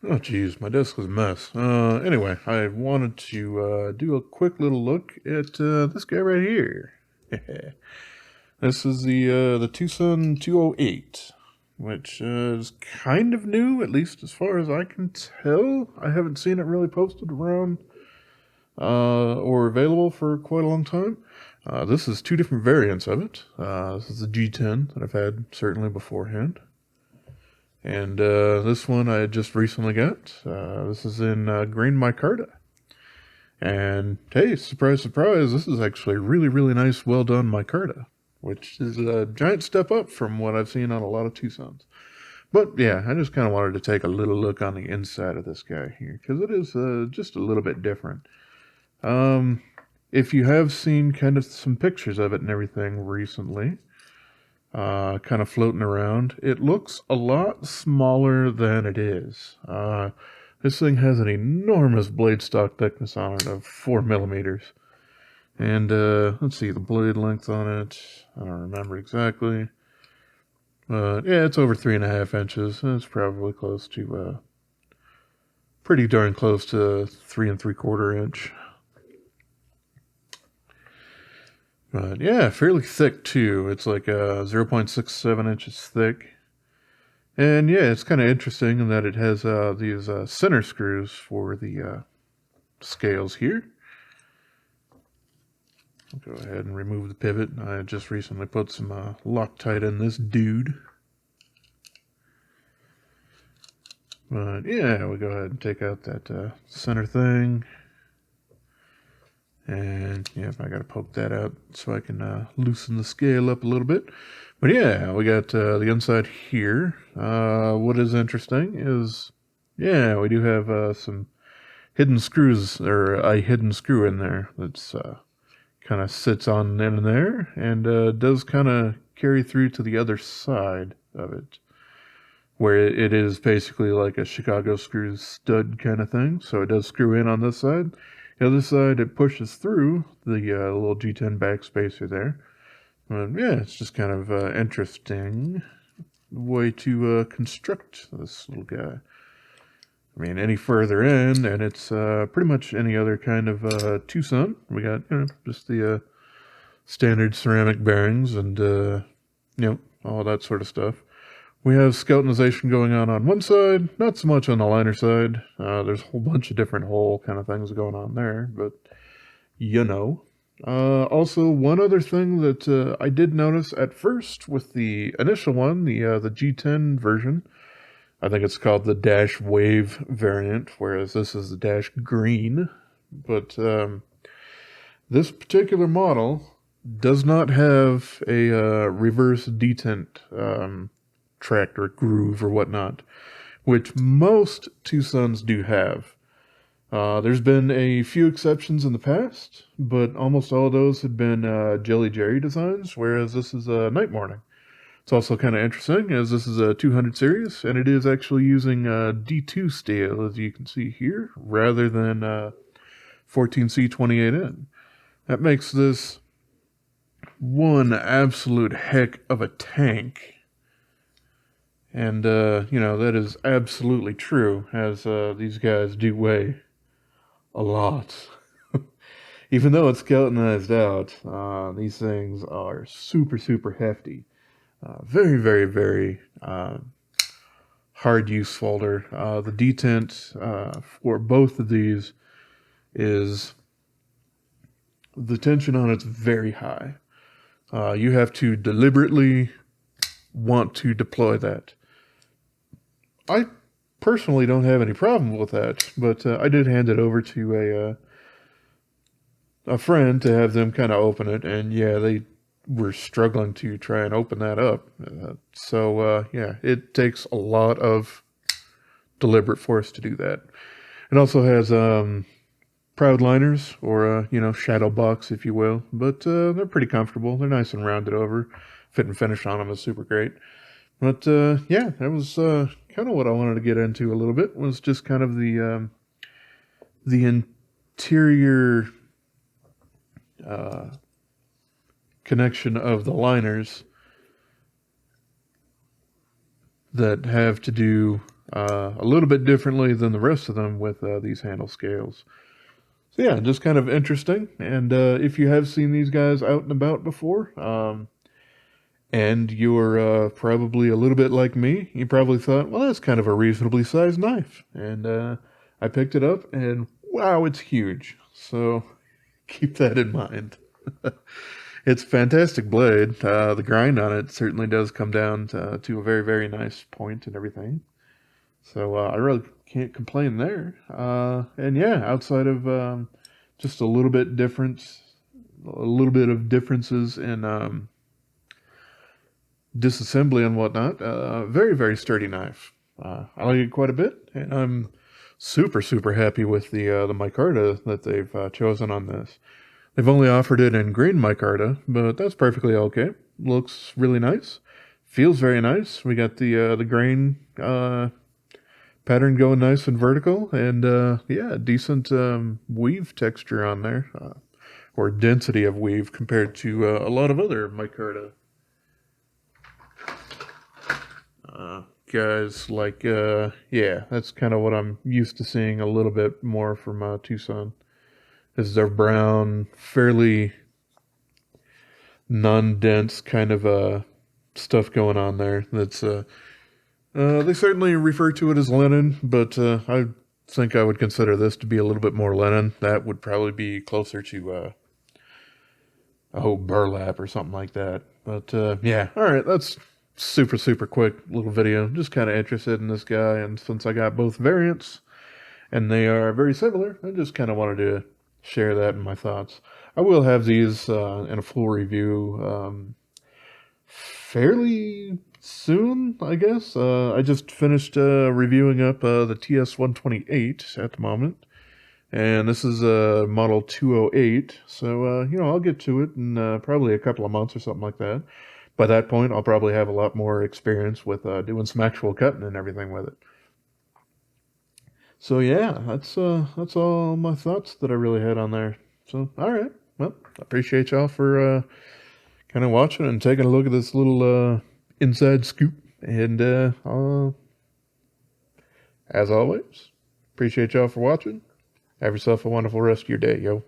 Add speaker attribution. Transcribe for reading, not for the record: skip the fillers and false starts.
Speaker 1: Oh geez, my desk is a mess. Anyway, I wanted to do a quick little look at this guy right here. This is the TwoSun 208, which is kind of new, at least as far as I can tell. I haven't seen it really posted around or available for quite a long time. This is two different variants of it. This is the G10 that I've had certainly beforehand. And this one I just recently got. This is in green micarta. And hey, surprise, surprise, this is actually really, really nice, well done micarta, which is a giant step up from what I've seen on a lot of TwoSuns. But yeah, I just kind of wanted to take a little look on the inside of this guy here, because it is just a little bit different. If you have seen kind of some pictures of it and everything recently, kind of floating around, it looks a lot smaller than it is. This thing has an enormous blade stock thickness on it of 4 millimeters. And let's see, the blade length on it, I don't remember exactly. But yeah, it's over 3.5 inches. It's probably close to, pretty darn close to 3 3/4 inch. But yeah, fairly thick too. It's like 0.67 inches thick. And yeah, it's kind of interesting in that it has these center screws for the scales here. I'll go ahead and remove the pivot. I just recently put some Loctite in this dude. But yeah, we'll go ahead and take out that center thing. And yeah, I got to poke that out so I can loosen the scale up a little bit. But yeah, we got the inside here. What is interesting is, yeah, we do have some hidden screws, or a hidden screw in there that's kind of sits on in there and does kind of carry through to the other side of it, where it is basically like a Chicago screw stud kind of thing. So it does screw in on this side. The other side, it pushes through the little G10 backspacer there. But yeah, it's just kind of interesting way to construct this little guy. I mean, any further in, and it's pretty much any other kind of TwoSun. We got, just the standard ceramic bearings and, all that sort of stuff. We have skeletonization going on one side, not so much on the liner side. There's a whole bunch of different hole kind of things going on there, but also, one other thing that I did notice at first with the initial one, the G10 version, I think it's called the Dash Wave variant, whereas this is the Dash Green. But this particular model does not have a reverse detent tract or groove or whatnot, which most TwoSuns do have. There's been a few exceptions in the past, but almost all of those had been Jelly Jerry designs, whereas this is a Night Morning. It's also kind of interesting, as this is a 200 series, and it is actually using D2 steel, as you can see here, rather than 14C28N. That makes this one absolute heck of a tank. And, that is absolutely true, as these guys do weigh a lot. Even though it's skeletonized out, these things are super, super hefty. Very, very, very hard use folder. The detent for both of these is, the tension on it's very high. You have to deliberately want to deploy that. I personally don't have any problem with that, but I did hand it over to a friend to have them kind of open it, and yeah, they were struggling to try and open that up. Yeah, it takes a lot of deliberate force to do that. It also has proud liners, or shadow box, if you will, but they're pretty comfortable. They're nice and rounded over. Fit and finish on them is super great. But yeah, that was kind of what I wanted to get into a little bit, was just kind of the interior connection of the liners that have to do a little bit differently than the rest of them with these handle scales. So yeah, just kind of interesting. And if you have seen these guys out and about before, and you're probably a little bit like me, you probably thought, well, that's kind of a reasonably sized knife. And I picked it up, and wow, it's huge. So keep that in mind. It's a fantastic blade. The grind on it certainly does come down to a very, very nice point and everything. So I really can't complain there. And yeah, outside of just a little bit of differences in disassembly and whatnot, very, very sturdy knife. I like it quite a bit, and I'm super, super happy with the micarta that they've chosen on this. They've only offered it in green micarta, but that's perfectly okay. Looks really nice. Feels very nice. We got the grain pattern going nice and vertical, and yeah, decent weave texture on there, or density of weave compared to a lot of other micarta guys. Like, yeah, that's kind of what I'm used to seeing a little bit more from TwoSun. Is their brown, fairly non-dense kind of stuff going on there. That's they certainly refer to it as linen, but I think I would consider this to be a little bit more linen. That would probably be closer to burlap or something like that. But yeah, all right, that's super, super quick little video. Just kind of interested in this guy, and since I got both variants and they are very similar, I just kind of wanted to share that in my thoughts. I will have these in a full review fairly soon, I guess. I just finished reviewing up the TS208 at the moment, and this is model 208. So you know, I'll get to it in probably a couple of months or something like that. By that point, I'll probably have a lot more experience with doing some actual cutting and everything with it. So yeah, that's all my thoughts that I really had on there. So all right, well, I appreciate y'all for kind of watching and taking a look at this little inside scoop. And as always, appreciate y'all for watching. Have yourself a wonderful rest of your day, yo.